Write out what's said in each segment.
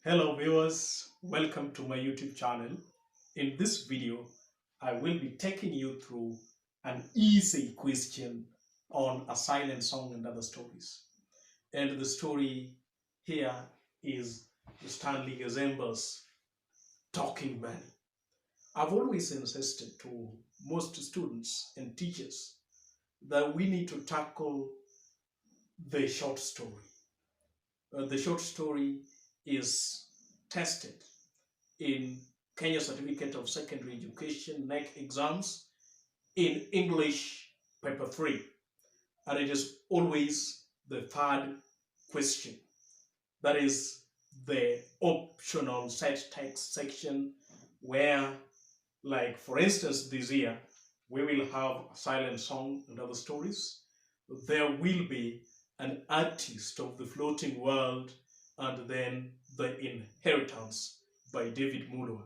Hello viewers, welcome to my YouTube channel. In this video, I will be taking you through an easy question on a silent song and other stories. And the story here is Stanley Gazemba's Talking Money. I've always insisted to most students and teachers that we need to tackle the short story. The short story is tested in Kenya Certificate of Secondary Education NEC exams in English paper 3, and it is always the third question. That is the optional set text section where, like for instance this year, we will have a silent song and other stories. There will be an artist of the floating world, and then the inheritance by David Mulwa.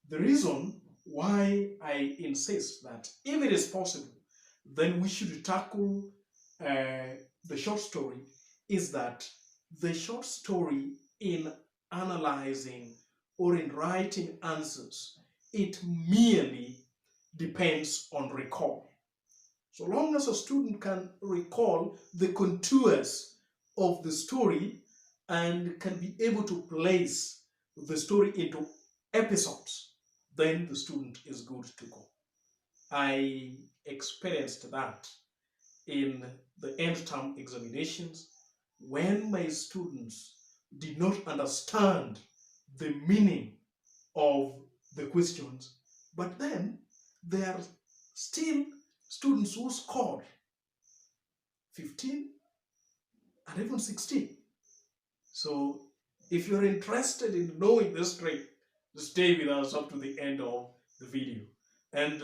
The reason why I insist that if it is possible, then we should tackle the short story is that the short story, in analyzing or in writing answers, it merely depends on recall. So long as a student can recall the contours of the story and can be able to place the story into episodes, then the student is good to go. I experienced that in the end term examinations when my students did not understand the meaning of the questions, but then there are still students who scored 15 and even 16. So if you're interested in knowing this trick, stay with us up to the end of the video. And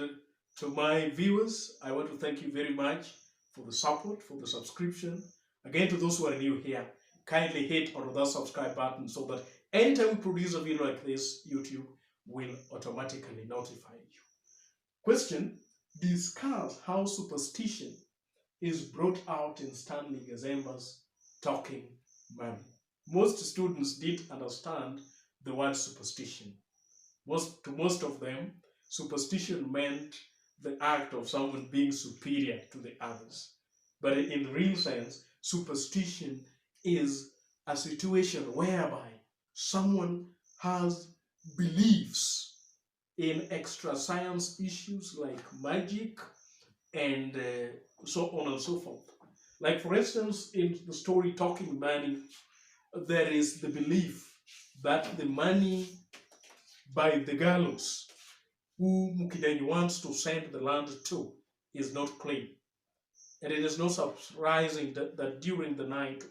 to my viewers, I want to thank you very much for the support, for the subscription. Again, to those who are new here, kindly hit on that subscribe button so that anytime we produce a video like this, YouTube will automatically notify you. Question: discuss how superstition is brought out in Stanley Gazemba's Talking Money. Most students did understand the word superstition. To most of them, superstition meant the act of someone being superior to the others. But in the real sense, superstition is a situation whereby someone has beliefs in extra science issues like magic and so on and so forth. Like for instance, in the story Talking Money, there is the belief that the money by the gallows who Mukidanyi wants to send the land to is not clean. And it is not surprising that during the night,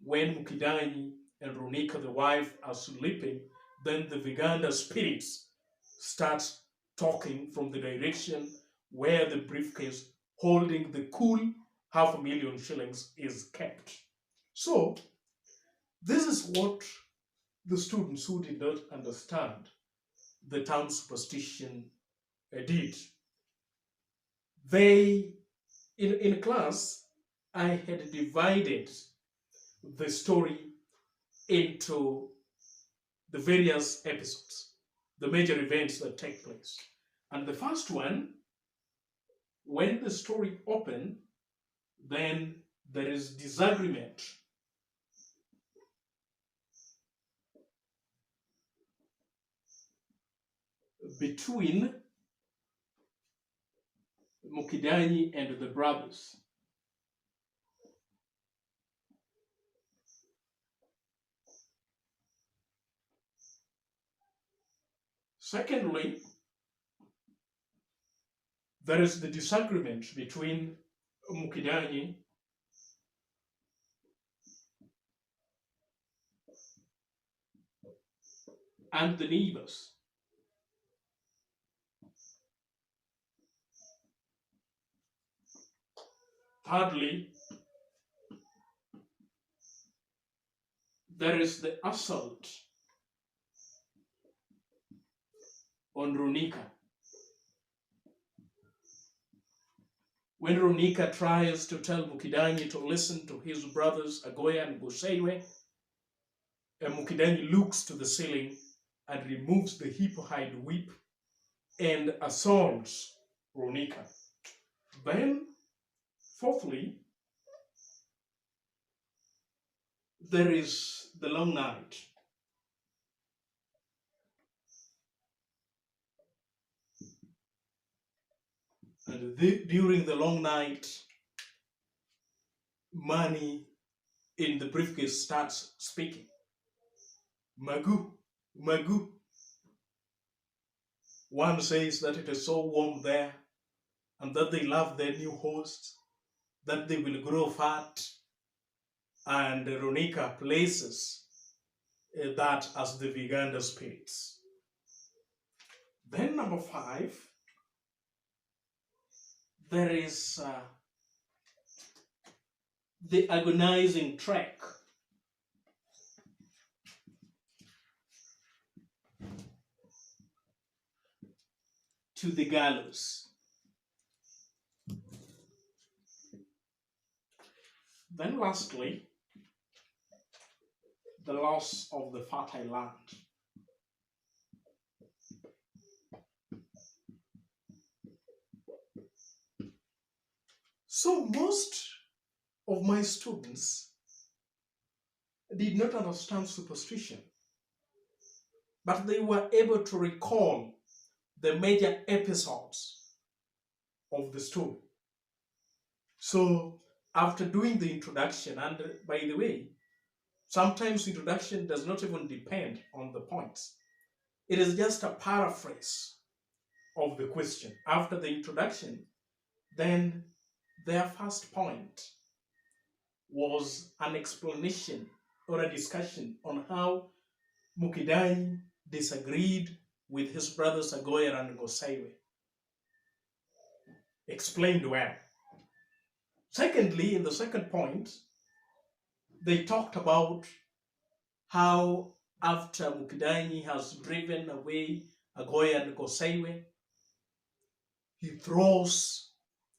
when Mukidanyi and Runika, the wife, are sleeping, then the Viganda spirits start talking from the direction where the briefcase holding the cool 500,000 shillings is kept. So, this is what the students who did not understand the term superstition did. They, in class, I had divided the story into the various episodes, the major events that take place. And the first one, when the story opened, then there is disagreement between Mukidanyi and the brothers. Secondly, there is the disagreement between Mukidanyi and the neighbors. Thirdly, there is the assault on Runika. When Runika tries to tell Mukidanyi to listen to his brothers Agoya and Guseiwe, Mukidanyi looks to the ceiling and removes the hippo hide whip and assaults Ronika. Then, fourthly, there is the long night. And during the long night, money in the briefcase starts speaking. Magu, Magu. One says that it is so warm there and that they love their new host, that they will grow fat. And Ronika places that as the Viganda spirits. Then number 5, there is the agonizing trek. To the gallows. Then lastly, the loss of the fertile land. So most of my students did not understand superstition, but they were able to recall the major episodes of the story. So after doing the introduction, and by the way, sometimes introduction does not even depend on the points. It is just a paraphrase of the question. After the introduction, then their first point was an explanation or a discussion on how Mukidanyi disagreed with his brothers Agoyer and Gosaiwe. Explained well. Secondly, in the second point, they talked about how after Mukidanyi has driven away Agoyer and Gosaiwe, he throws,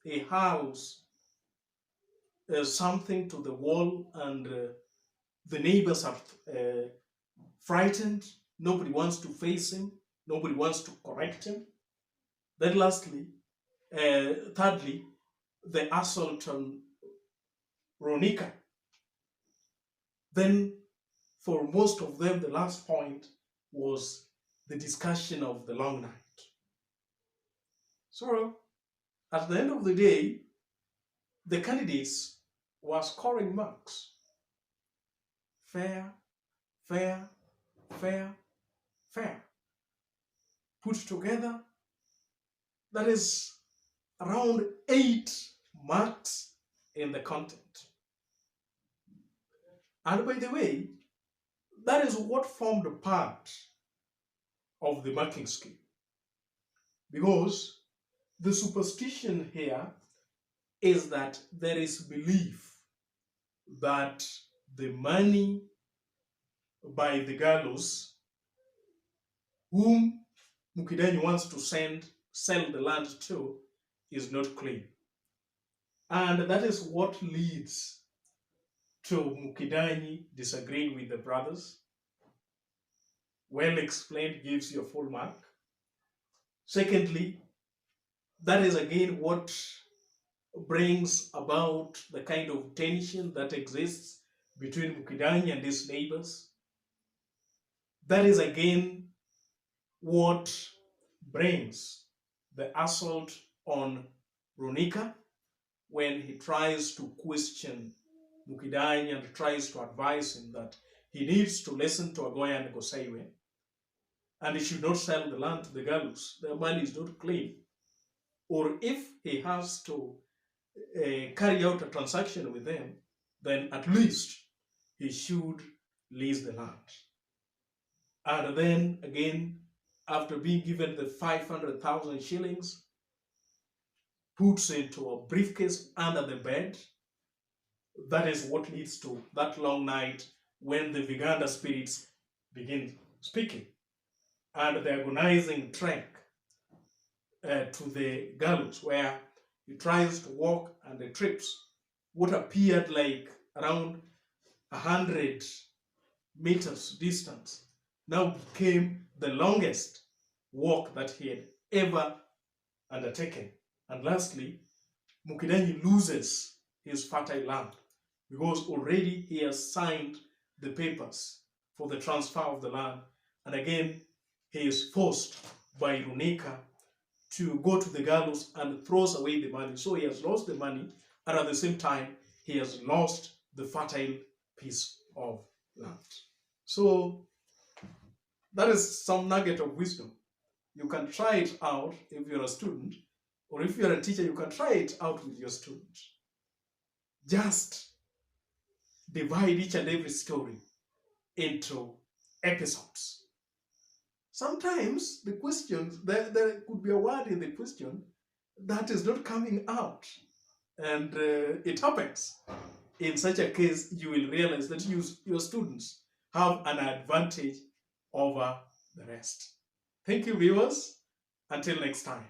he hurls something to the wall, and the neighbors are frightened. Nobody wants to face him. Nobody wants to correct him. Then lastly, thirdly, the assault on Ronika. Then for most of them, the last point was the discussion of the long night. So at the end of the day, the candidates were scoring marks. Fair, fair, fair, fair. Put together, that is around 8 marks in the content. And by the way, that is what formed a part of the marking scheme. Because the superstition here is that there is belief that the money by the gallows, whom Mukidanyi wants to sell the land to, is not clean. And that is what leads to Mukidanyi disagreeing with the brothers. Well explained, gives you a full mark. Secondly, that is again what brings about the kind of tension that exists between Mukidanyi and his neighbors. That is again what brings the assault on Ronika when he tries to question Mukidanyi and tries to advise him that he needs to listen to Agoya and Gosaiwe, and he should not sell the land to the gallows. The money is not clean. Or if he has to carry out a transaction with them, then at least he should lease the land. And then again, after being given the 500,000 shillings, puts into a briefcase under the bed. That is what leads to that long night when the Viganda spirits begin speaking, and the agonizing trek to the gallows, where he tries to walk and he trips what appeared like around 100 meters distance now became the longest walk that he had ever undertaken. And lastly, Mukidanyi loses his fertile land because already he has signed the papers for the transfer of the land. And again, he is forced by Runika to go to the gallows and throws away the money. So he has lost the money, and at the same time, he has lost the fertile piece of land. So that is some nugget of wisdom. You can try it out if you're a student, or if you're a teacher, you can try it out with your students. Just divide each and every story into episodes. Sometimes the questions, there could be a word in the question that is not coming out, and it happens. In such a case, you will realize that your students have an advantage over the rest. Thank you, viewers. Until next time.